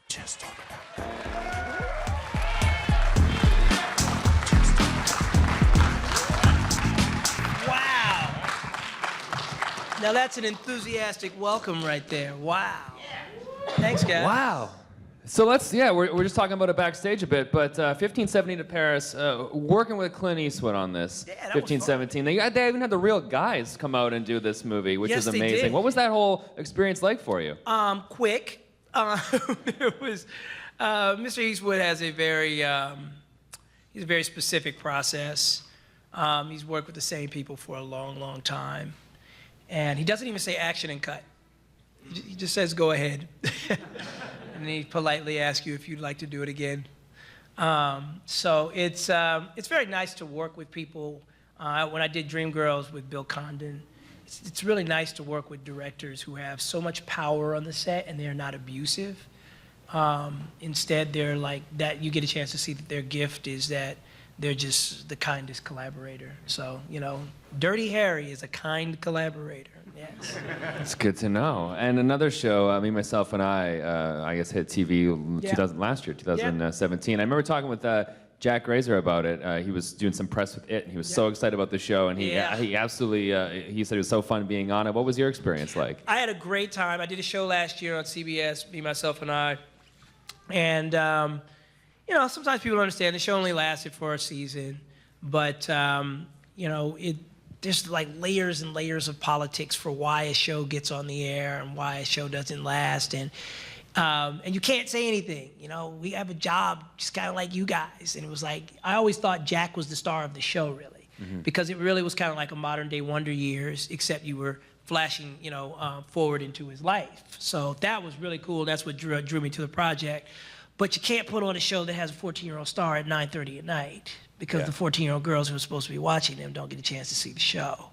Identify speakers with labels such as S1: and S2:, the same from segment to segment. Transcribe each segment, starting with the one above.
S1: Just talk about
S2: Wow. Now that's an enthusiastic welcome right there. Wow. Thanks, guys.
S3: Wow. So we're just talking about it backstage a bit, but 1517 to Paris, working with Clint Eastwood on this.
S2: Yeah, that was
S3: 1517. They even had the real guys come out and do this movie, which
S2: Yes,
S3: is
S2: they
S3: amazing.
S2: did.
S3: What was that whole experience like for you?
S2: Quick. It was. Mr. Eastwood has a very specific process. He's worked with the same people for a long, long time, and he doesn't even say action and cut. He just says go ahead, and he politely asks you if you'd like to do it again. So it's very nice to work with people. When I did Dreamgirls with Bill Condon, it's really nice to work with directors who have so much power on the set and they're not abusive. Instead, they're like that. You get a chance to see that their gift is that they're just the kindest collaborator. So, Dirty Harry is a kind collaborator. Yes.
S3: It's good to know. And another show, Me, Myself, and I guess hit TV last year, 2017. I remember talking with Jack Razor about it. He was doing some press with it, and he was so excited about the show, and he absolutely, he said it was so fun being on it. What was your experience like?
S2: I had a great time. I did a show last year on CBS, Me, Myself, and I. And, sometimes people don't understand the show only lasted for a season, but, there's like layers and layers of politics for why a show gets on the air and why a show doesn't last. And you can't say anything. We have a job just kind of like you guys. And it was like, I always thought Jack was the star of the show, really, because it really was kind of like a modern day Wonder Years, except you were flashing, forward into his life. So that was really cool. That's what drew me to the project. But you can't put on a show that has a 14-year-old star at 9:30 at night because the 14-year-old girls who are supposed to be watching them don't get a chance to see the show.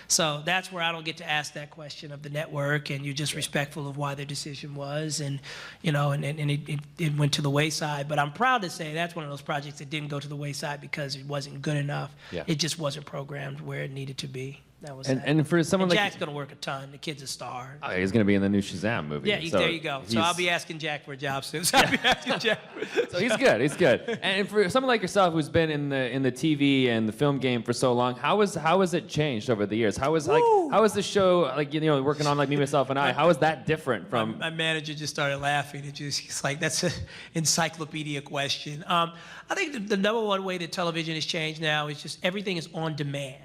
S2: So that's where I don't get to ask that question of the network, and you're just respectful of why their decision was, and it went to the wayside. But I'm proud to say that's one of those projects that didn't go to the wayside because it wasn't good enough. Yeah. It just wasn't programmed where it needed to be. That was
S3: and for someone like
S2: Jack's gonna work a ton. The kid's a star.
S3: Oh, he's gonna be in the new Shazam movie.
S2: Yeah, there you go. So I'll be asking Jack for a job soon. So I'll be asking Jack.
S3: So he's good. He's good. And for someone like yourself, who's been in the TV and the film game for so long, how has it changed over the years? How is the show working on Me, Myself, and I? How is that different from?
S2: My manager just started laughing. He's like, that's an encyclopedia question. I think the number one way that television has changed now is just everything is on demand.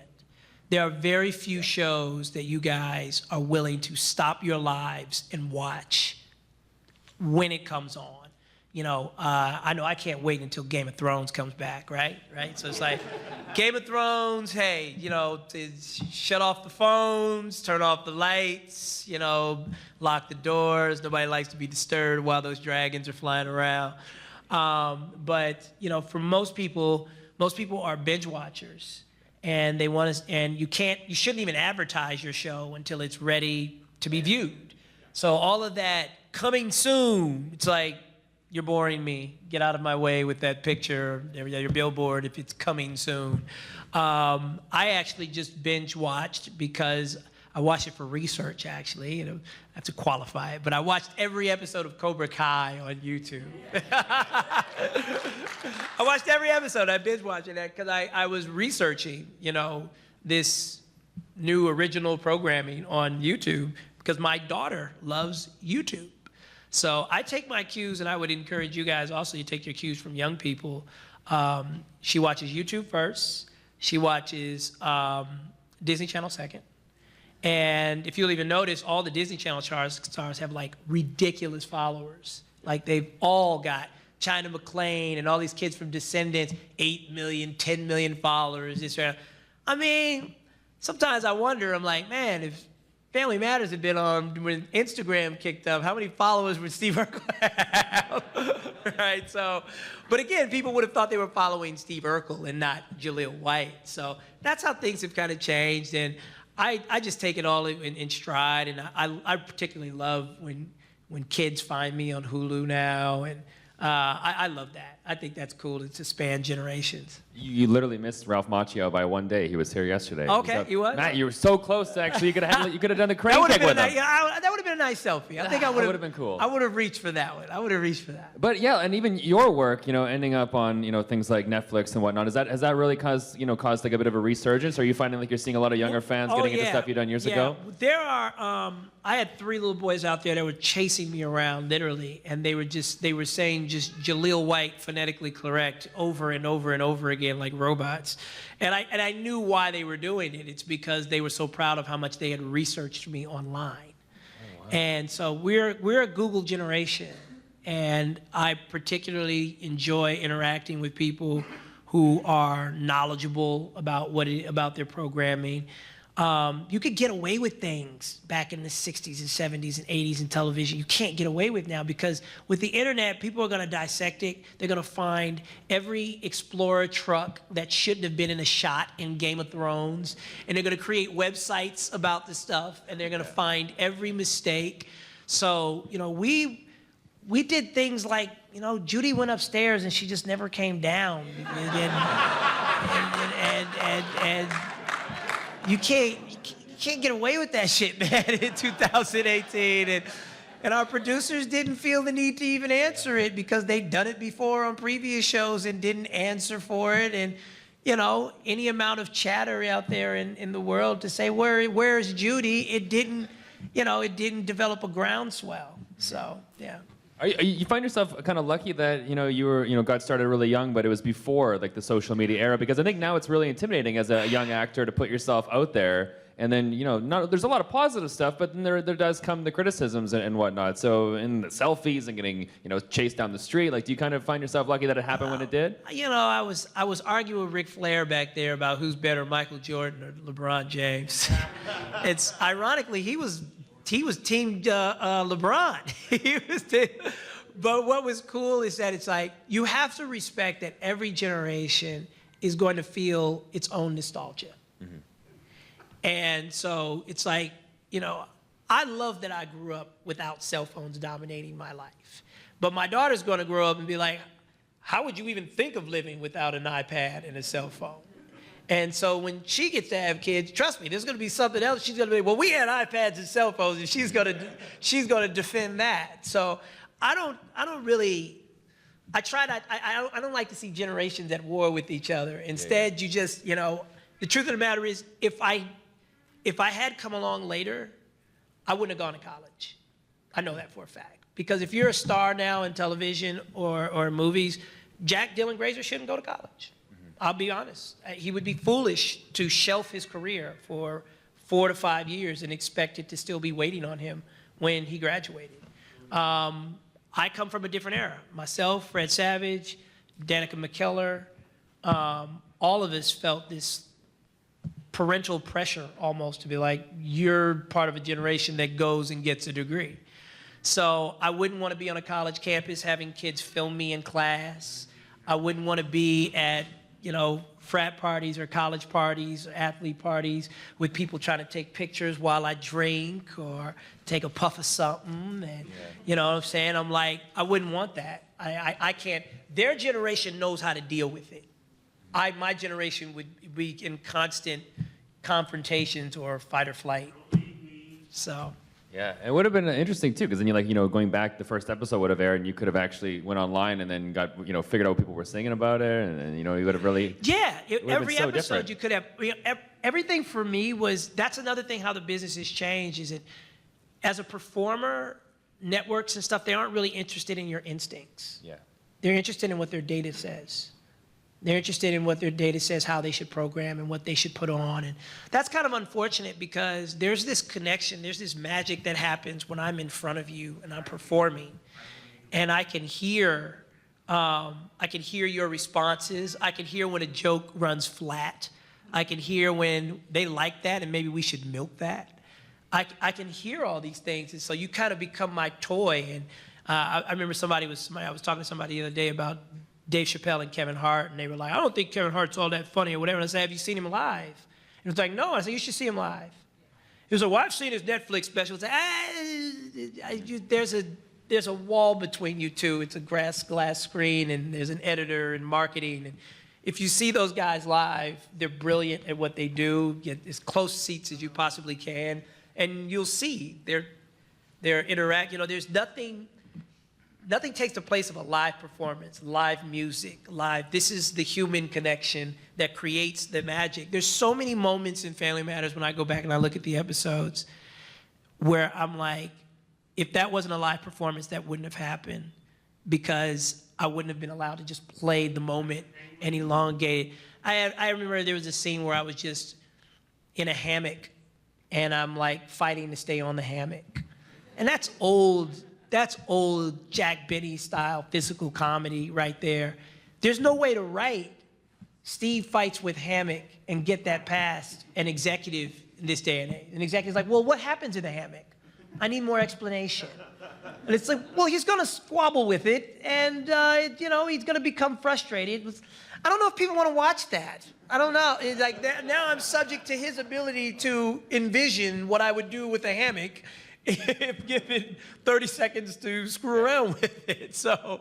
S2: There are very few shows that you guys are willing to stop your lives and watch when it comes on. I know I can't wait until Game of Thrones comes back, right? So it's like, Game of Thrones, hey, shut off the phones, turn off the lights, lock the doors. Nobody likes to be disturbed while those dragons are flying around. But for most people are binge watchers. And they want to, and you shouldn't even advertise your show until it's ready to be viewed. So all of that coming soon, it's like, you're boring me. Get out of my way with that picture, your billboard, if it's coming soon. I actually just binge watched because I watched it for research, actually. I have to qualify it, but I watched every episode of Cobra Kai on YouTube. I watched every episode. I binge watching that because I was researching, this new original programming on YouTube because my daughter loves YouTube. So I take my cues, and I would encourage you guys also to take your cues from young people. She watches YouTube first. She watches Disney Channel second. And if you'll even notice, all the Disney Channel stars have like ridiculous followers. Like they've all got China McClain and all these kids from Descendants, 8 million, 10 million followers. I mean, sometimes I wonder, I'm like, man, if Family Matters had been on when Instagram kicked up, how many followers would Steve Urkel have? Right, so, but again, people would have thought they were following Steve Urkel and not Jaleel White. So that's how things have kind of changed. And I just take it all in stride, and I particularly love when kids find me on Hulu now, and I love that. I think that's cool to span generations.
S3: You literally missed Ralph Macchio by one day. He was here yesterday.
S2: Okay, you was?
S3: Matt, you were so close to actually. You could have done the crane
S2: That
S3: kick with him.
S2: that would have been a nice selfie. I think I would
S3: That would've been cool.
S2: I would have reached for that one. I would have reached for that.
S3: But yeah, and even your work, ending up on things like Netflix and whatnot. Has that really caused like a bit of a resurgence? Or are you finding like you're seeing a lot of younger fans getting into stuff you done years ago?
S2: There are. I had 3 little boys out there that were chasing me around literally, and they were saying just Jaleel White phonetically correct over and over and over again like robots. And I knew why they were doing it. It's because they were so proud of how much they had researched me online. Oh, wow. And so we're a Google generation, and I particularly enjoy interacting with people who are knowledgeable about about their programming. You could get away with things back in the 60s and 70s and 80s in television you can't get away with now, because with the internet, people are going to dissect it. They're going to find every Explorer truck that shouldn't have been in a shot in Game of Thrones, and they're going to create websites about the stuff, and they're going to find every mistake. So, we did things like, Judy went upstairs and she just never came down. And you can't get away with that shit, man, in 2018. And our producers didn't feel the need to even answer it because they'd done it before on previous shows and didn't answer for it. And, any amount of chatter out there in the world to say, where's Judy? It didn't develop a groundswell. So, yeah.
S3: You find yourself kind of lucky that you were got started really young, but it was before like the social media era, because I think now it's really intimidating as a young actor to put yourself out there, and then there's a lot of positive stuff, but then there does come the criticisms and whatnot. So in the selfies and getting chased down the street, like do you kind of find yourself lucky that it happened when it did?
S2: I was arguing with Ric Flair back there about who's better, Michael Jordan or LeBron James. It's ironically he was team LeBron. But what was cool is that it's like you have to respect that every generation is going to feel its own nostalgia. Mm-hmm. And so it's like, I love that I grew up without cell phones dominating my life. But my daughter's going to grow up and be like, how would you even think of living without an iPad and a cell phone? And so when she gets to have kids, trust me, there's going to be something else. She's going to be, well, we had iPads and cell phones, and she's going to defend that. So I don't like to see generations at war with each other. Instead, you just, the truth of the matter is, if I had come along later, I wouldn't have gone to college. I know that for a fact. Because if you're a star now in television or movies, Jack Dylan Grazer shouldn't go to college. I'll be honest. He would be foolish to shelf his career for 4 to 5 years and expect it to still be waiting on him when he graduated. I come from a different era. Myself, Fred Savage, Danica McKellar, all of us felt this parental pressure almost to be like, you're part of a generation that goes and gets a degree. So I wouldn't want to be on a college campus having kids film me in class. I wouldn't want to be at frat parties or college parties or athlete parties with people trying to take pictures while I drink or take a puff of something. And you know what I'm saying? I'm like, I wouldn't want that. I can't. Their generation knows how to deal with it. My generation would be in constant confrontations or fight or flight. So.
S3: Yeah, it would have been interesting too, because then going back, the first episode would have aired, and you could have actually went online and then got figured out what people were singing about it, and you would have really
S2: every
S3: so
S2: episode
S3: different.
S2: You could have everything for me was that's another thing how the business has changed is that as a performer, networks and stuff they aren't really interested in your instincts.
S3: Yeah,
S2: they're interested in what their data says. They're interested in what their data says, how they should program and what they should put on. And that's kind of unfortunate because there's this connection, there's this magic that happens when I'm in front of you and I'm performing. And I can hear your responses. I can hear when a joke runs flat. I can hear when they like that and maybe we should milk that. I can hear all these things. And so you kind of become my toy. And I remember I was talking to somebody the other day about Dave Chappelle and Kevin Hart, and they were like, I don't think Kevin Hart's all that funny or whatever. And I said, have you seen him live? And it was like, no. I said, you should see him live. He was like, well, I've seen his Netflix special. It's like, there's a wall between you two. It's a glass screen, and there's an editor and marketing. And if you see those guys live, they're brilliant at what they do. Get as close seats as you possibly can, and you'll see their interact. You know, there's nothing takes the place of a live performance, live music, live. This is the human connection that creates the magic. There's so many moments in Family Matters when I go back and I look at the episodes where I'm like, if that wasn't a live performance, that wouldn't have happened, because I wouldn't have been allowed to just play the moment and elongate. I remember there was a scene where I was just in a hammock and I'm like fighting to stay on the hammock. And that's old Jack Benny style physical comedy right there. There's no way to write Steve fights with hammock and get that past an executive in this day and age. An executive's like, well, what happens in the hammock? I need more explanation. And it's like, well, he's gonna squabble with it, and you know, he's gonna become frustrated. I don't know if people want to watch that. I don't know. It's like now I'm subject to his ability to envision what I would do with a hammock if given 30 seconds to screw around with it. So,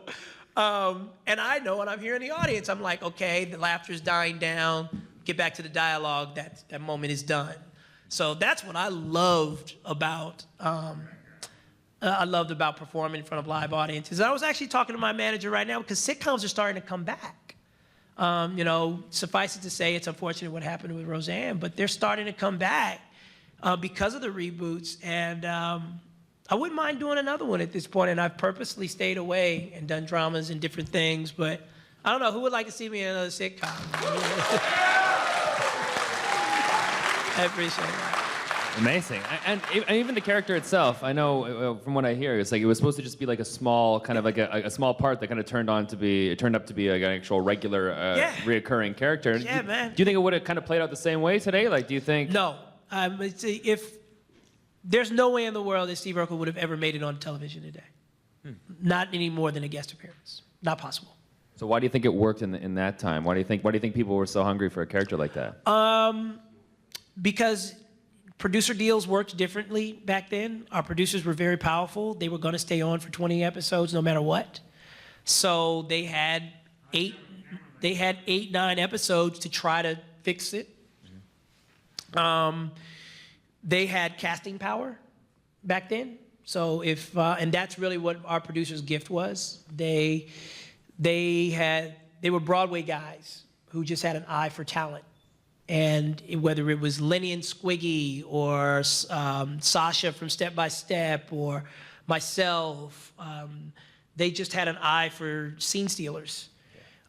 S2: and I know, and I'm here in the audience, I'm like, okay, the laughter's dying down, get back to the dialogue, that moment is done. So that's what I loved about performing in front of live audiences. I was actually talking to my manager right now because sitcoms are starting to come back. You know, suffice it to say, it's unfortunate what happened with Roseanne, but they're starting to come back because of the reboots. And I wouldn't mind doing another one at this point, and I've purposely stayed away and done dramas and different things, but I don't know, who would like to see me in another sitcom? I appreciate that.
S3: Amazing. And even the character itself, I know from what I hear, it's like it was supposed to just be like a small, kind of like a small part that kind of turned up to be like an actual regular, reoccurring character.
S2: Yeah, man.
S3: Do you think it would have kind of played out the same way today? Like, do you think?
S2: No. If there's no way in the world that Steve Urkel would have ever made it on television today. Not any more than a guest appearance. Not possible.
S3: So why do you think it worked in that time? Why do you think people were so hungry for a character like that?
S2: Because producer deals worked differently back then. Our producers were very powerful. They were going to stay on for 20 episodes no matter what. So they had 8, 9 episodes to try to fix it. They had casting power back then. So if, and that's really what our producer's gift was. They were Broadway guys who just had an eye for talent. And whether it was Lenny and Squiggy or Sasha from Step by Step or myself, they just had an eye for scene stealers.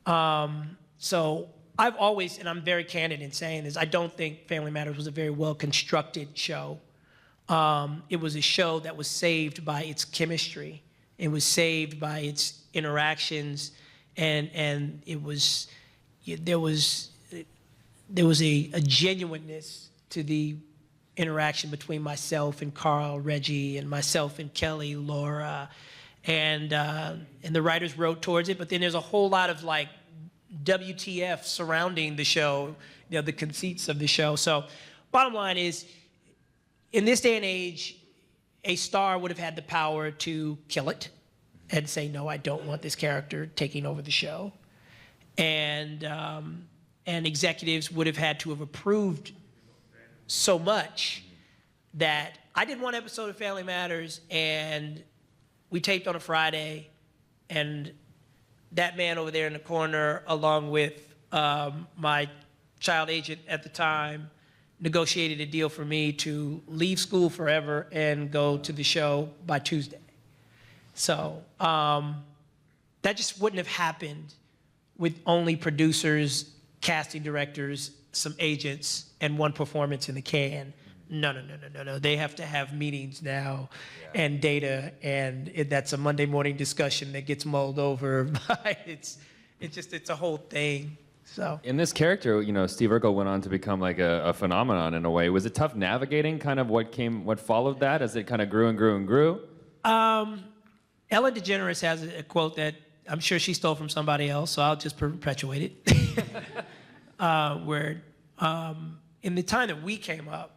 S2: So I've always, and I'm very candid in saying this, I don't think Family Matters was a very well-constructed show. It was a show that was saved by its chemistry. It was saved by its interactions, and there was a genuineness to the interaction between myself and Carl, Reggie, and myself and Kelly, Laura, and the writers wrote towards it. But then there's a whole lot of like WTF surrounding the show, you know, the conceits of the show. So, bottom line is, in this day and age, a star would have had the power to kill it and say, no, I don't want this character taking over the show, and executives would have had to have approved so much that I did one episode of Family Matters, and we taped on a Friday, and that man over there in the corner, along with my child agent at the time, negotiated a deal for me to leave school forever and go to the show by Tuesday. So that just wouldn't have happened with only producers, casting directors, some agents, and one performance in the can. No. They have to have meetings now and data, and that's a Monday morning discussion that gets mulled over. It's a whole thing. So
S3: in this character, you know, Steve Urkel went on to become like a phenomenon in a way. Was it tough navigating kind of what followed that as it kind of grew and grew and grew?
S2: Ellen DeGeneres has a quote that I'm sure she stole from somebody else, so I'll just perpetuate it. Where in the time that we came up,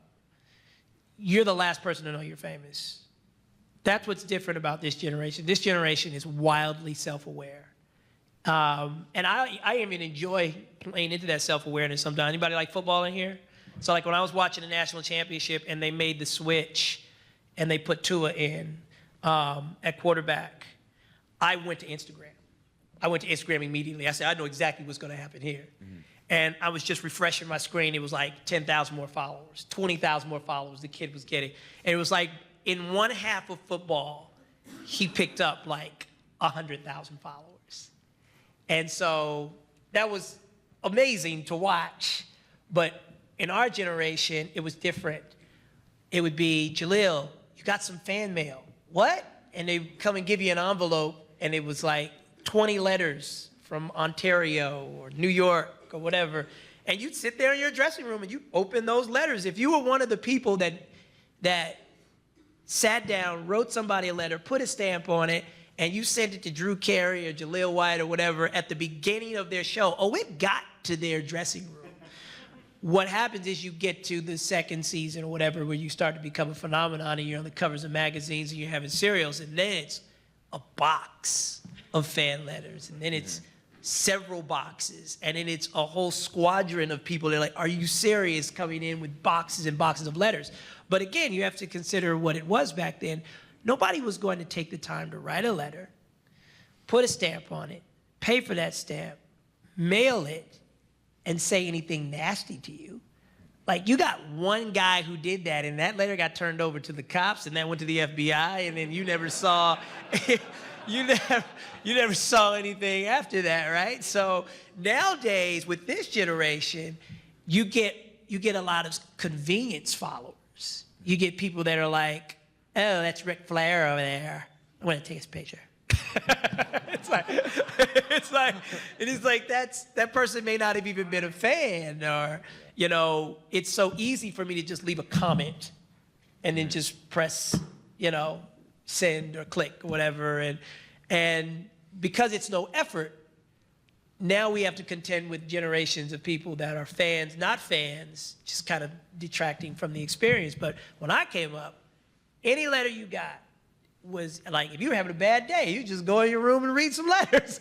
S2: you're the last person to know you're famous. That's what's different about this generation. This generation is wildly self-aware. And I even enjoy playing into that self-awareness sometimes. Anybody like football in here? So like when I was watching the national championship and they made the switch and they put Tua in at quarterback, I went to Instagram. I went to Instagram immediately. I said, I know exactly what's going to happen here. Mm-hmm. And I was just refreshing my screen. It was like 10,000 more followers, 20,000 more followers the kid was getting. And it was like in one half of football, he picked up like 100,000 followers. And so that was amazing to watch. But in our generation, it was different. It would be, Jaleel, you got some fan mail. What? And they'd come and give you an envelope, and it was like 20 letters from Ontario or New York or whatever. And you'd sit there in your dressing room and you open those letters. If you were one of the people that sat down, wrote somebody a letter, put a stamp on it, and you sent it to Drew Carey or Jaleel White or whatever at the beginning of their show, oh, it got to their dressing room. What happens is you get to the second season or whatever where you start to become a phenomenon and you're on the covers of magazines and you're having serials, and then it's a box of fan letters, and then it's several boxes, and then it's a whole squadron of people. They're like, are you serious, coming in with boxes and boxes of letters? But again, you have to consider what it was back then. Nobody was going to take the time to write a letter, put a stamp on it, pay for that stamp, mail it, and say anything nasty to you. Like, you got one guy who did that, and that letter got turned over to the cops, and that went to the FBI, and then you never saw you never saw anything after that, right? So nowadays, with this generation, you get a lot of convenience followers. You get people that are like, oh, that's Ric Flair over there. I want to take his picture. it's like that person may not have even been a fan, or, you know, it's so easy for me to just leave a comment and then just press, you know, send or click or whatever, and because it's no effort, now we have to contend with generations of people that are fans, not fans, just kind of detracting from the experience. But when I came up, any letter you got was like, if you were having a bad day, you just go in your room and read some letters.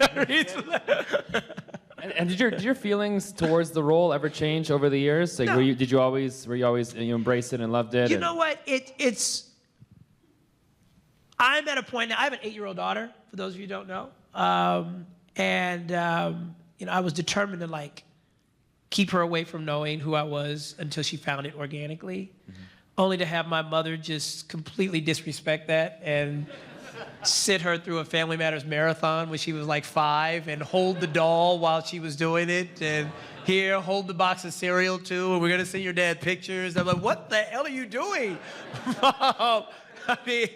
S3: And did your feelings towards the role ever change over the years? Like,
S2: No.
S3: were you always embraced it and loved it?
S2: You know what? I'm at a point now. I have an 8-year-old daughter, for those of you who don't know, you know, I was determined to like keep her away from knowing who I was until she found it organically, only to have my mother just completely disrespect that and sit her through a Family Matters marathon when she was like 5 and hold the doll while she was doing it, and here, hold the box of cereal too, and we're gonna send your dad pictures. I'm like, what the hell are you doing, Mom? I mean,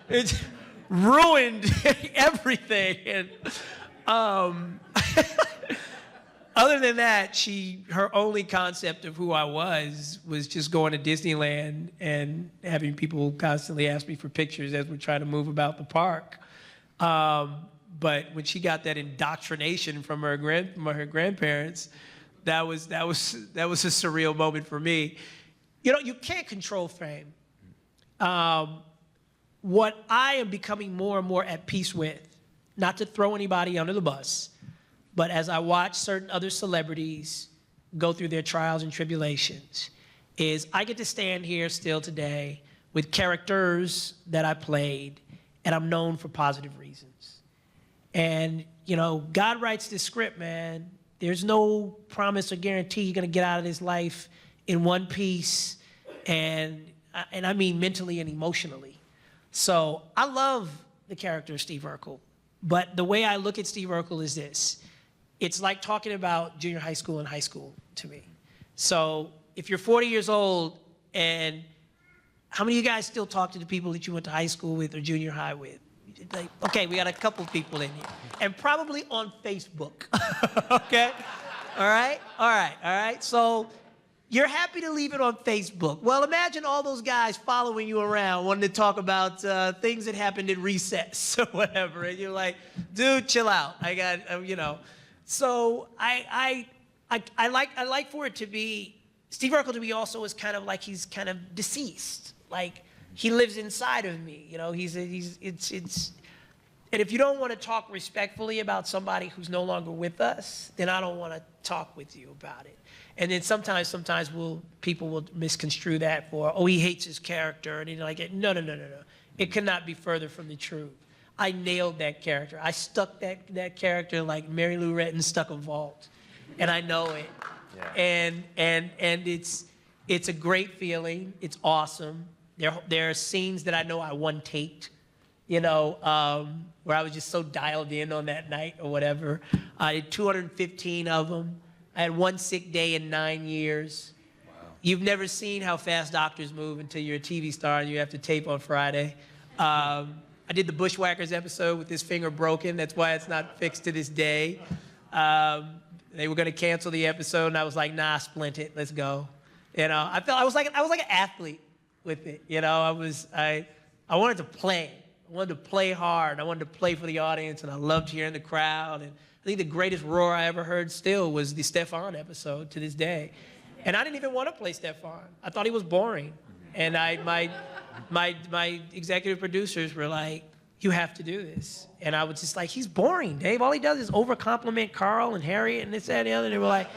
S2: it ruined everything. And other than that, her only concept of who I was just going to Disneyland and having people constantly ask me for pictures as we're trying to move about the park. But when she got that indoctrination from her grandparents, that was a surreal moment for me. You know, you can't control fame. What I am becoming more and more at peace with, not to throw anybody under the bus, but as I watch certain other celebrities go through their trials and tribulations, is I get to stand here still today with characters that I played, and I'm known for positive reasons. And, you know, God writes this script, man. There's no promise or guarantee you're gonna get out of this life in one piece, and I mean mentally and emotionally. So I love the character of Steve Urkel, but the way I look at Steve Urkel is this. It's like talking about junior high school and high school to me. So if you're 40 years old, and how many of you guys still talk to the people that you went to high school with or junior high with? Like, okay, we got a couple people in here. And probably on Facebook, okay? All right. So you're happy to leave it on Facebook. Well, imagine all those guys following you around wanting to talk about things that happened in recess or whatever. And you're like, dude, chill out. I got, you know. So I like for it to be, Steve Urkel to be also is kind of like he's kind of deceased. Like, he lives inside of me. You know, and if you don't want to talk respectfully about somebody who's no longer with us, then I don't want to talk with you about it. And then sometimes people will misconstrue that for, oh, he hates his character, and no. It cannot be further from the truth. I nailed that character. I stuck that character like Mary Lou Retton stuck a vault, and I know it. Yeah. And it's a great feeling. It's awesome. There are scenes that I know I one-taked, you know, where I was just so dialed in on that night or whatever. I did 215 of them. I had one sick day in 9 years. Wow. You've never seen how fast doctors move until you're a TV star and you have to tape on Friday. I did the Bushwhackers episode with his finger broken. That's why it's not fixed to this day. They were going to cancel the episode, and I was like, nah, splint it. Let's go. You know, I was like an athlete with it. You know, I wanted to play. I wanted to play hard. I wanted to play for the audience, and I loved hearing the crowd. And I think the greatest roar I ever heard still was the Stefan episode to this day. And I didn't even want to play Stefan. I thought he was boring. And my executive producers were like, you have to do this. And I was just like, he's boring, Dave. All he does is over-compliment Carl and Harriet and this, that, and the other. And they were like,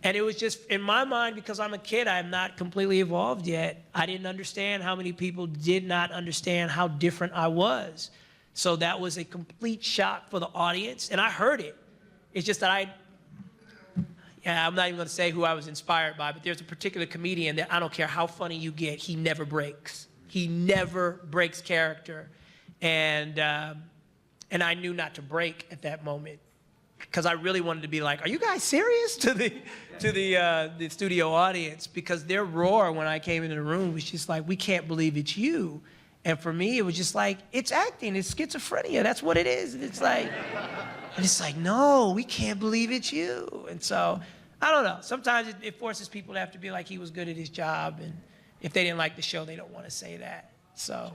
S2: and it was just, in my mind, because I'm a kid, I'm not completely evolved yet. I didn't understand how many people did not understand how different I was. So that was a complete shock for the audience. And I heard it. It's just that I'm not even going to say who I was inspired by, but there's a particular comedian that I don't care how funny you get, he never breaks. He never breaks character. And I knew not to break at that moment, because I really wanted to be like, are you guys serious, to the studio audience? Because their roar when I came into the room was just like, we can't believe it's you. And for me, it was just like, it's acting, it's schizophrenia, that's what it is. And it's like, no, we can't believe it's you. And so, I don't know, sometimes it forces people to have to be like, he was good at his job, and if they didn't like the show, they don't want to say that. So,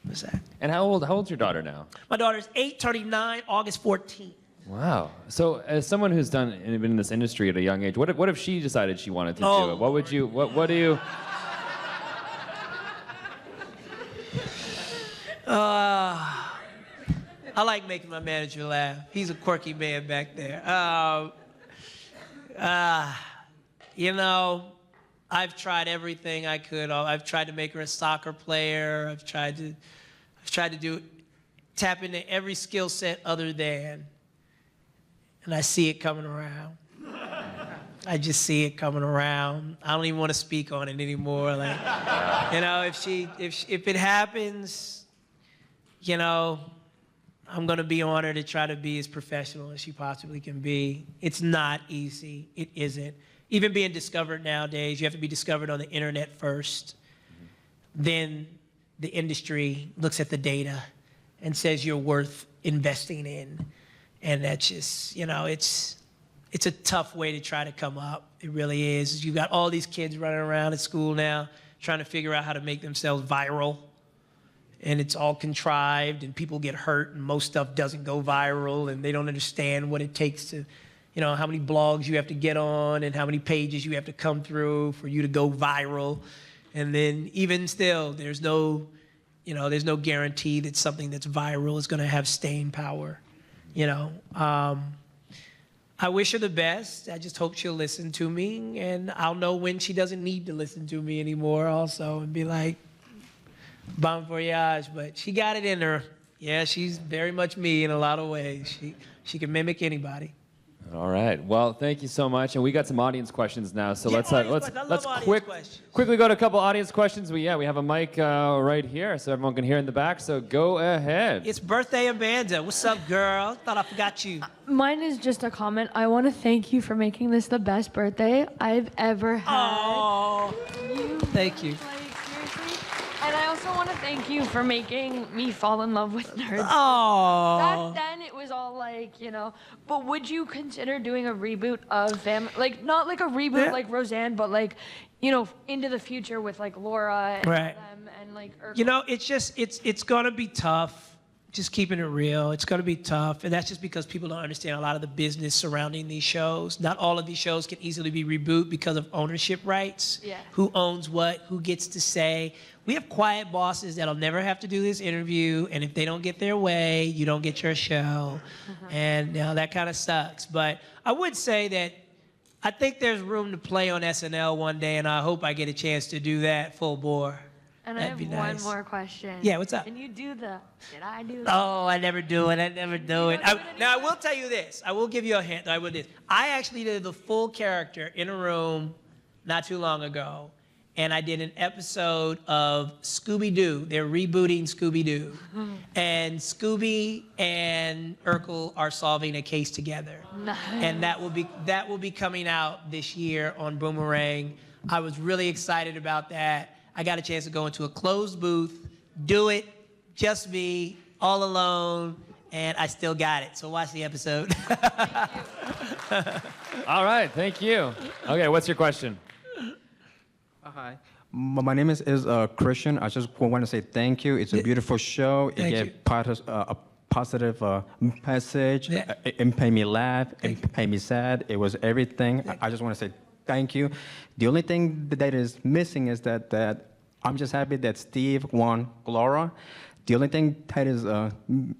S2: what's that?
S3: And how old's your daughter now?
S2: My daughter's 8, turning 9, August 14th.
S3: Wow. So, as someone who's been in this industry at a young age, what if she decided she wanted to do it? What do you? I like making my manager laugh. He's a quirky man back there.
S2: You know, I've tried everything I could. I've tried to make her a soccer player. I've tried to tap into every skill set other than, and I see it coming around. I just see it coming around. I don't even want to speak on it anymore. Like, you know, if it happens, you know, I'm going to be on her to try to be as professional as she possibly can be. It's not easy. It isn't. Even being discovered nowadays, you have to be discovered on the internet first. Then the industry looks at the data and says you're worth investing in. And that's just, you know, it's a tough way to try to come up. It really is. You've got all these kids running around at school now trying to figure out how to make themselves viral. And it's all contrived, and people get hurt, and most stuff doesn't go viral, and they don't understand what it takes to, you know, how many blogs you have to get on and how many pages you have to come through for you to go viral. And then even still, there's no guarantee that something that's viral is going to have staying power, you know. I wish her the best. I just hope she'll listen to me, and I'll know when she doesn't need to listen to me anymore also, and be like, bon voyage. But she got it in her. Yeah, she's very much me in a lot of ways. She can mimic anybody.
S3: All right. Well, thank you so much. And we got some audience questions now. So let's quickly go to a couple audience questions. We have a mic right here, so everyone can hear in the back. So go ahead.
S2: It's Birthday Amanda. What's up, girl? Thought I forgot you.
S1: Mine is just a comment. I want to thank you for making this the best birthday I've ever had.
S2: Oh, thank you.
S1: Like, seriously. And I also want to thank you for making me fall in love with nerds.
S2: Oh.
S1: Back then, it was all like, you know, but would you consider doing a reboot of Family? Like, not like a reboot like Roseanne, but like, you know, into the future with like Laura and them and like Urkel.
S2: You know, it's going to be tough just keeping it real. It's going to be tough, and that's just because people don't understand a lot of the business surrounding these shows. Not all of these shows can easily be rebooted because of ownership rights.
S1: Yeah.
S2: Who owns what, who gets to say. We have quiet bosses that'll never have to do this interview, and if they don't get their way, you don't get your show. And that kind of sucks. But I would say that I think there's room to play on SNL one day, and I hope I get a chance to do that full bore.
S1: And
S2: That'd
S1: I
S2: be
S1: have
S2: nice.
S1: one more question.
S2: Yeah, what's up?
S1: Can you do the, did I do that?
S2: Oh, I never do it. I never do it. Now, I will tell you this. I will give you a hint. I will do this. I actually did the full character in a room not too long ago, and I did an episode of Scooby-Doo. They're rebooting Scooby-Doo. And Scooby and Urkel are solving a case together.
S1: Nice.
S2: And that will be coming out this year on Boomerang. I was really excited about that. I got a chance to go into a closed booth, do it, just me, all alone, and I still got it. So watch the episode.
S3: All right, thank you. Okay, what's your question?
S4: Hi. My name is Christian. I just want to say thank you. It's a beautiful show. It
S2: Thank you.
S4: gave a positive message.
S2: Yeah.
S4: It made me laugh. It made me sad. It was everything. I just want to say thank you. The only thing that is missing is that I'm just happy that Steve won Gloria. The only thing that is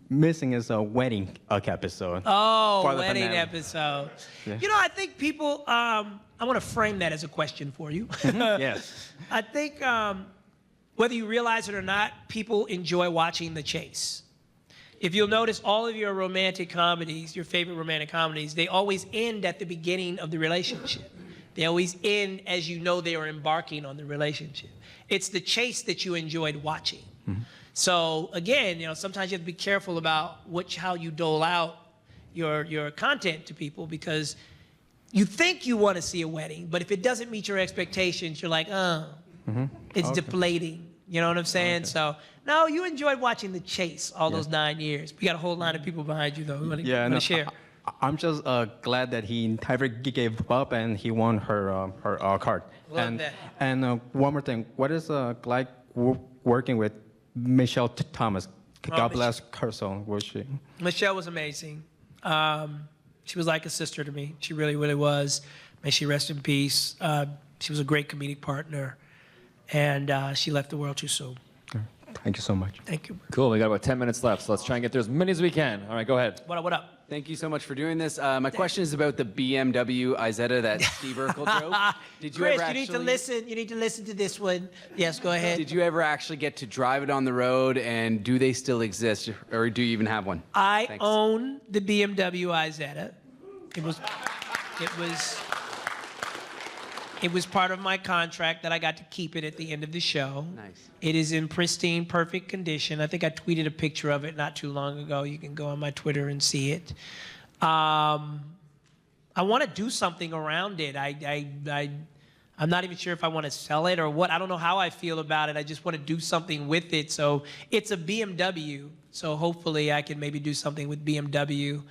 S4: missing is a wedding episode.
S2: Oh,
S4: for the
S2: wedding
S4: finale.
S2: episode.
S4: Yeah.
S2: You know, I think people, I want to frame that as a question for you.
S4: Yes.
S2: I think whether you realize it or not, people enjoy watching the chase. If you'll notice, all of your romantic comedies, your favorite romantic comedies, they always end at the beginning of the relationship. They always end as you know they are embarking on the relationship. It's the chase that you enjoyed watching. So again, sometimes you have to be careful about how you dole out your content to people, because you think you want to see a wedding, but if it doesn't meet your expectations, you're like, it's deflating. You know what I'm saying? So no, you enjoyed watching the chase all those 9 years. We got a whole line of people behind you though. Who want to share?
S4: I'm just glad that he never gave up and he won her card.
S2: Love that.
S4: And one more thing, what is like working with Michelle Thomas? God bless her soul. Was she?
S2: Michelle was amazing. She was like a sister to me. She really, really was. May she rest in peace. She was a great comedic partner, and she left the world too soon.
S4: Thank you so much.
S2: Thank you.
S3: Cool, we got about 10 minutes left, so let's try and get through as many as we can. All right, go ahead.
S2: What up?
S5: Thank you so much for doing this. My question is about the BMW Isetta that Steve Urkel drove. Did you
S2: Chris,
S5: ever
S2: you need
S5: actually,
S2: to listen. You need to listen to this one. Yes, go ahead.
S5: Did you ever actually get to drive it on the road, and do they still exist, or do you even have one?
S2: I
S5: Thanks.
S2: own the BMW Isetta. It was part of my contract that I got to keep it at the end of the show.
S5: Nice.
S2: It is in pristine, perfect condition. I think I tweeted a picture of it not too long ago. You can go on my Twitter and see it. I want to do something around it. I'm not even sure if I want to sell it or what. I don't know how I feel about it. I just want to do something with it. So it's a BMW. So hopefully I can maybe do something with BMW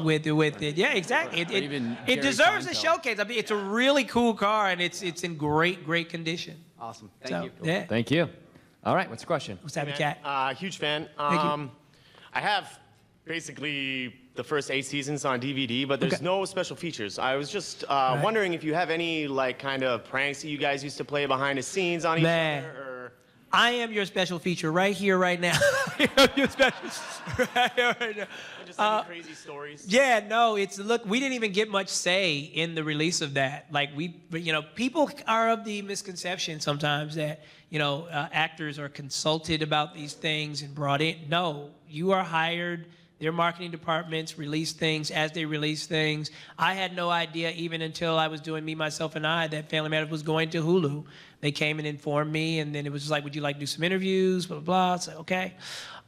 S2: with it. Yeah, exactly. It deserves a showcase. I mean, it's a really cool car, and it's in great condition.
S5: Awesome. Thank you.
S2: Yeah.
S3: Thank you. All right, what's your question?
S2: What's happening, Cat?
S6: Huge fan.
S2: Thank you.
S6: I have basically the first 8 seasons on DVD, but there's no special features. I was just wondering if you have any kind of pranks that you guys used to play behind the scenes on each other. Or...
S2: I am your special feature right here, right now. Your special, right here, right now.
S6: Just any crazy stories.
S2: Yeah, no, look, we didn't even get much say in the release of that. Like people are of the misconception sometimes that, actors are consulted about these things and brought in. No, you are hired. Their marketing departments release things as they release things. I had no idea even until I was doing Me, Myself, and I that Family Matters was going to Hulu. They came and informed me, and then it was just like, would you like to do some interviews, blah, blah, blah. It's like, okay.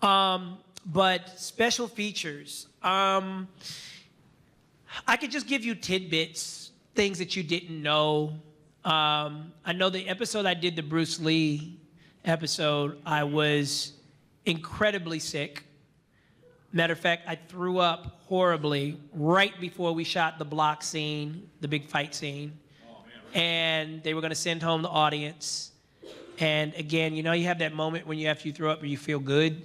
S2: But special features. I could just give you tidbits, things that you didn't know. I know the episode I did, the Bruce Lee episode, I was incredibly sick. Matter of fact, I threw up horribly right before we shot the block scene, the big fight scene. And they were going to send home the audience. And again, you have that moment when after you throw up or you feel good.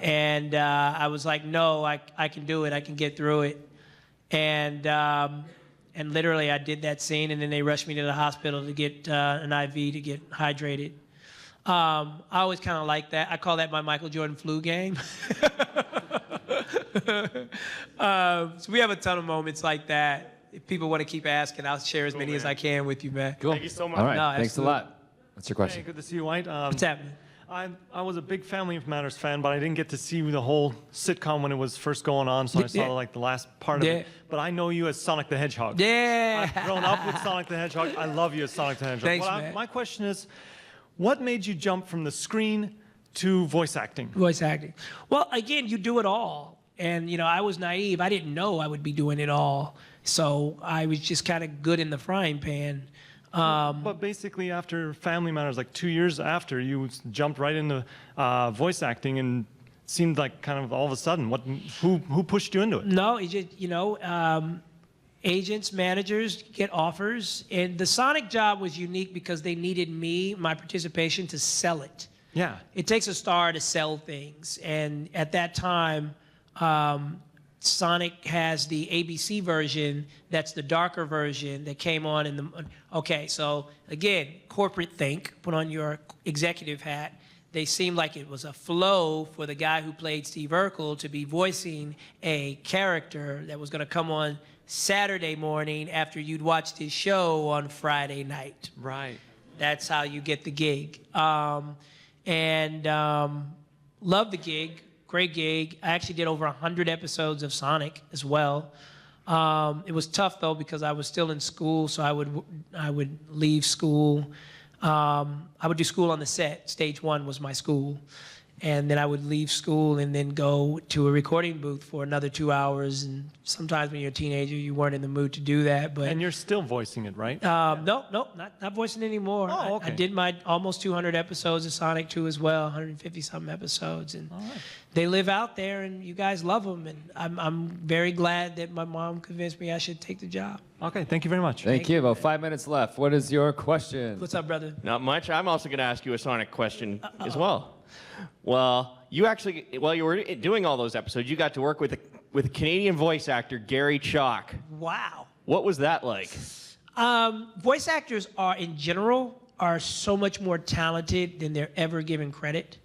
S2: And I was like, no, I can do it. I can get through it. And literally I did that scene, and then they rushed me to the hospital to get an IV to get hydrated. I always kind of like that. I call that my Michael Jordan flu game. So we have a ton of moments like that. If people want to keep asking, I'll share as many as I can with you, man.
S3: Cool.
S6: Thank you so much.
S3: All right,
S2: No,
S3: thanks a lot. What's your question?
S7: Hey, good to see you, White.
S2: What's happening?
S7: I was a big Family Matters fan, but I didn't get to see the whole sitcom when it was first going on, so I saw like the last part of it. But I know you as Sonic the Hedgehog.
S2: Yeah.
S7: I've grown up with Sonic the Hedgehog. I love you as Sonic the Hedgehog.
S2: Thanks, man.
S7: My question is, what made you jump from the screen to voice acting?
S2: Voice acting. Well, again, you do it all. And, you know, I was naive. I didn't know I would be doing it all. So I was just kind of good in the frying pan.
S7: But basically, after Family Matters, like 2 years after, you jumped right into voice acting, and seemed like kind of all of a sudden. Who pushed you into it?
S2: No, it just, you know, agents, managers get offers. And the Sonic job was unique because they needed me, my participation, to sell it.
S7: Yeah.
S2: It takes a star to sell things. And at that time, Sonic has the ABC version, that's the darker version that came on in the, okay, so again, corporate think, put on your executive hat. They seemed like it was a flow for the guy who played Steve Urkel to be voicing a character that was gonna come on Saturday morning after you'd watched his show on Friday night.
S7: Right.
S2: That's how you get the gig. Loved the gig. Great gig. I actually did over 100 episodes of Sonic as well. It was tough though because I was still in school, so I would leave school. I would do school on the set. Stage 1 was my school. And then I would leave school and then go to a recording booth for another 2 hours. And sometimes when you're a teenager, you weren't in the mood to do that. But
S7: And you're still voicing it, right?
S2: no, not voicing anymore.
S7: Oh, okay.
S2: I did my almost 200 episodes of Sonic 2 as well, 150-something episodes. And they live out there, and you guys love them. And I'm very glad that my mom convinced me I should take the job.
S7: Okay, thank you very much.
S3: Thank you. About 5 minutes left. What is your question?
S2: What's up, brother?
S6: Not much. I'm also going to ask you a Sonic question as well. Well, you actually, while you were doing all those episodes, you got to work with a Canadian voice actor, Gary Chalk.
S2: Wow.
S6: What was that like?
S2: Voice actors in general, are so much more talented than they're ever given credit.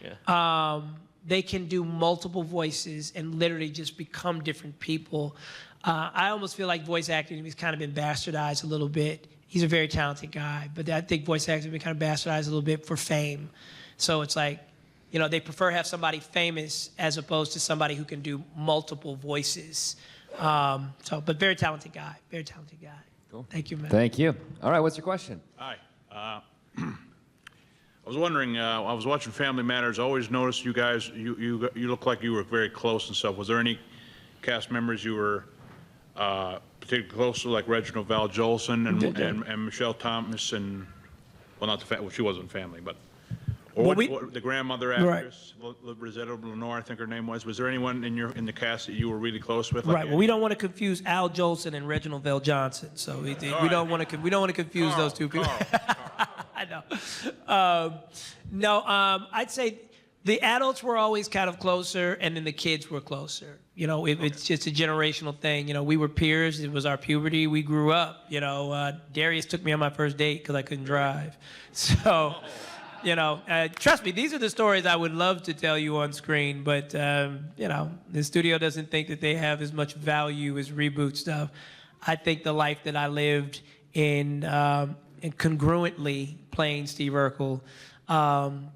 S6: Yeah.
S2: They can do multiple voices and literally just become different people. I almost feel like voice acting has kind of been bastardized a little bit. He's a very talented guy, but I think voice acting has been kind of bastardized a little bit for fame. So it's like, you know, they prefer to have somebody famous as opposed to somebody who can do multiple voices. But very talented guy, very talented guy.
S3: Cool.
S2: Thank you, man.
S3: Thank you. All right, what's your question?
S8: Hi. I was wondering, I was watching Family Matters. I always noticed you guys, you look like you were very close and stuff. Was there any cast members you were particularly close to, like Reginald Val Jolson and Michelle Thomas and, well, not the well, she wasn't family, but or the grandmother actress, Rosetta Lenore, I think her name was. Was there anyone in the cast that you were really close with? Like,
S2: Right. Well, we don't want to confuse Al Jolson and Reginald Val Johnson, so we don't want to confuse those two people. I know. No, I'd say the adults were always kind of closer, and then the kids were closer. You know, it's just a generational thing. You know, we were peers. It was our puberty. We grew up. You know, Darius took me on my first date because I couldn't drive. So, you know, trust me, these are the stories I would love to tell you on screen, but, you know, the studio doesn't think that they have as much value as reboot stuff. I think the life that I lived in congruently playing Steve Urkel,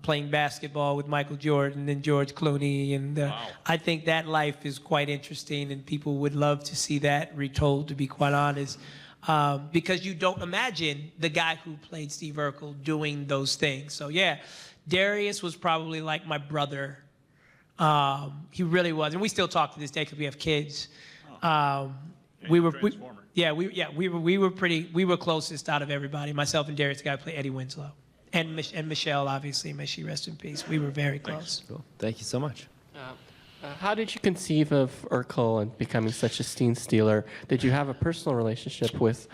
S2: playing basketball with Michael Jordan and George Clooney, and I think that life is quite interesting, and people would love to see that retold, to be quite honest, because you don't imagine the guy who played Steve Urkel doing those things. So yeah, Darius was probably like my brother. He really was, and we still talk to this day because we have kids. We were closest out of everybody. Myself and Darius, the guy who played Eddie Winslow. And Michelle, obviously, may she rest in peace. We were very close.
S3: Cool. Thank you so much.
S9: How did you conceive of Urkel and becoming such a scene stealer? Did you have a personal relationship with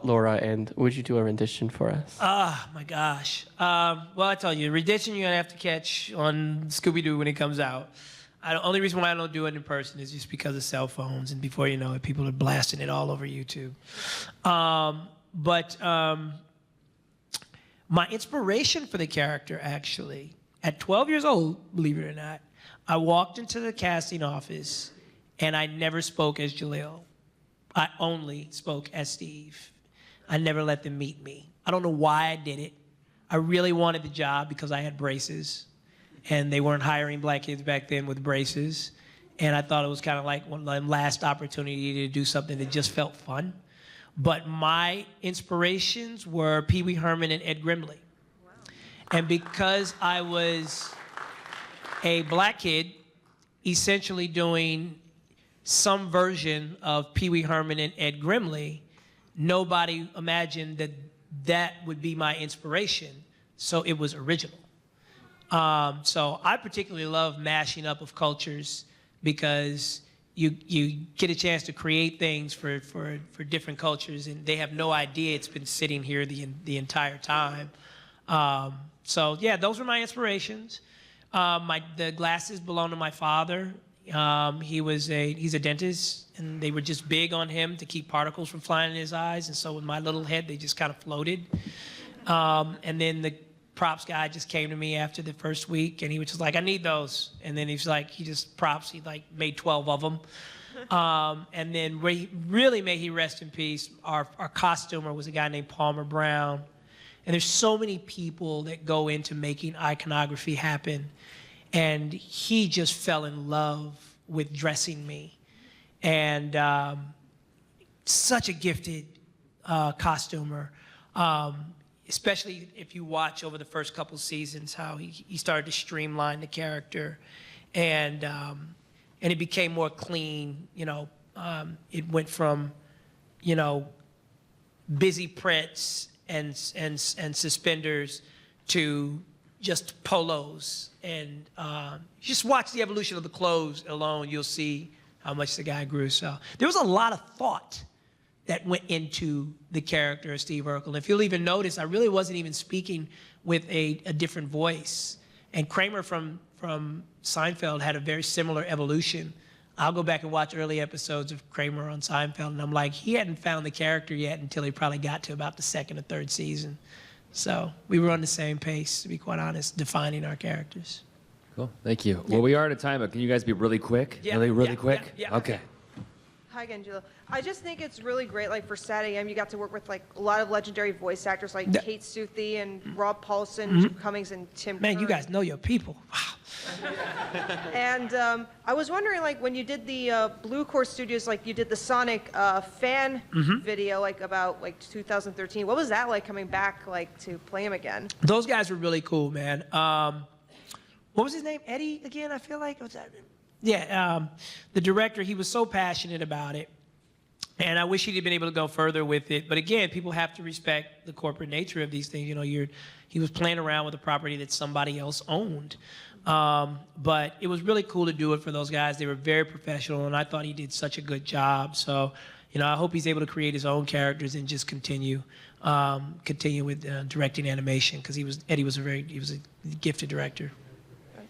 S9: Laura, and would you do a rendition for us?
S2: Ah, my gosh. Well, I tell you, rendition you're gonna have to catch on Scooby-Doo when it comes out. The only reason why I don't do it in person is just because of cell phones, and before you know it, people are blasting it all over YouTube. My inspiration for the character, actually, at 12 years old, believe it or not, I walked into the casting office, and I never spoke as Jaleel. I only spoke as Steve. I never let them meet me. I don't know why I did it. I really wanted the job because I had braces, and they weren't hiring black kids back then with braces. And I thought it was kind of like one of the last opportunity to do something that just felt fun. But my inspirations were Pee Wee Herman and Ed Grimley. Wow. And because I was a black kid essentially doing some version of Pee Wee Herman and Ed Grimley, nobody imagined that that would be my inspiration, so it was original. So I particularly love mashing up of cultures because you get a chance to create things for different cultures, and they have no idea it's been sitting here the entire time. So yeah, those were my inspirations. The glasses belong to my father. He's a dentist, and they were just big on him to keep particles from flying in his eyes, and so with my little head, they just kind of floated. And then the props guy just came to me after the first week, and he was just like, I need those. And then he made 12 of them. And then really may he rest in peace, our costumer was a guy named Palmer Brown. And there's so many people that go into making iconography happen. And he just fell in love with dressing me. And such a gifted costumer. Especially if you watch over the first couple seasons how he started to streamline the character. And it became more clean, it went from, busy prints and suspenders to just polos. And just watch the evolution of the clothes alone, you'll see how much the guy grew. So there was a lot of thought that went into the character of Steve Urkel. If you'll even notice, I really wasn't even speaking with a different voice. And Kramer from Seinfeld had a very similar evolution. I'll go back and watch early episodes of Kramer on Seinfeld, and I'm like, he hadn't found the character yet until he probably got to about the second or third season. So we were on the same pace, to be quite honest, defining our characters.
S3: Cool, thank you. Well, we are out of time, but can you guys be really quick?
S2: Yeah.
S3: Really quick?
S2: Yeah.
S3: Okay.
S10: Hi again, Jaleel. I just think it's really great, for SatAM, you got to work with, a lot of legendary voice actors like Kate Southey and Rob Paulson, Jim Cummings, and Tim
S2: Man,
S10: Curry.
S2: you guys know your people. Wow.
S10: And I was wondering, when you did the Blue Core Studios, you did the Sonic fan video, about 2013. What was that like coming back, to play him again?
S2: Those guys were really cool, man. What was his name? Eddie again, I feel like? What's that? Yeah, the director, he was so passionate about it. And I wish he'd been able to go further with it. But again, people have to respect the corporate nature of these things. He was playing around with a property that somebody else owned. But it was really cool to do it for those guys. They were very professional, and I thought he did such a good job. So, I hope he's able to create his own characters and just continue with directing animation, because Eddie was a gifted director.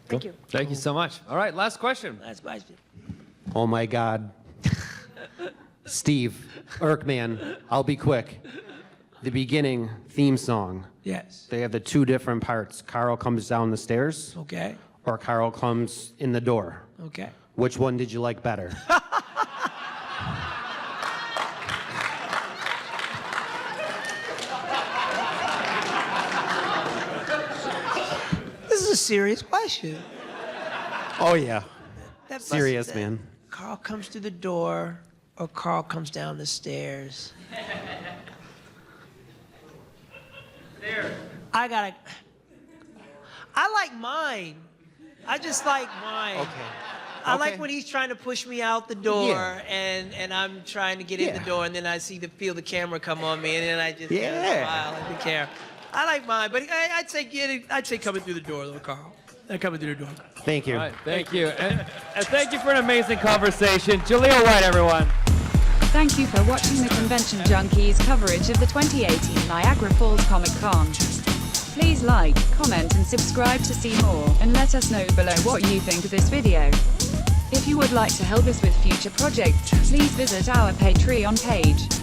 S10: Thank you.
S3: Thank you so much. All right, last question.
S2: Last question.
S11: Oh my God. Steve, Urkman, I'll be quick. The beginning theme song.
S2: Yes.
S11: They have the two different parts. Carl comes down the stairs.
S2: Okay.
S11: Or Carl comes in the door.
S2: Okay.
S11: Which one did you like better?
S2: This is a serious question.
S11: Oh yeah.
S2: That
S11: Serious, man.
S2: Carl comes through the door, or Carl comes down the stairs. I like mine. I just like mine.
S11: Okay.
S2: I like when he's trying to push me out the door,
S11: Yeah.
S2: and I'm trying to get in the
S11: Yeah.
S2: door, and then I feel the camera come on me, and then I just
S11: Yeah.
S2: smile at the camera. I like mine, but I'd say coming through the door, though, Carl. They're coming through the door.
S11: Thank you.
S3: All right, thank you. And thank you for an amazing conversation. Jaleel White, everyone.
S12: Thank you for watching the Convention Junkies coverage of the 2018 Niagara Falls Comic Con. Please like, comment and subscribe to see more, and let us know below what you think of this video. If you would like to help us with future projects, please visit our Patreon page.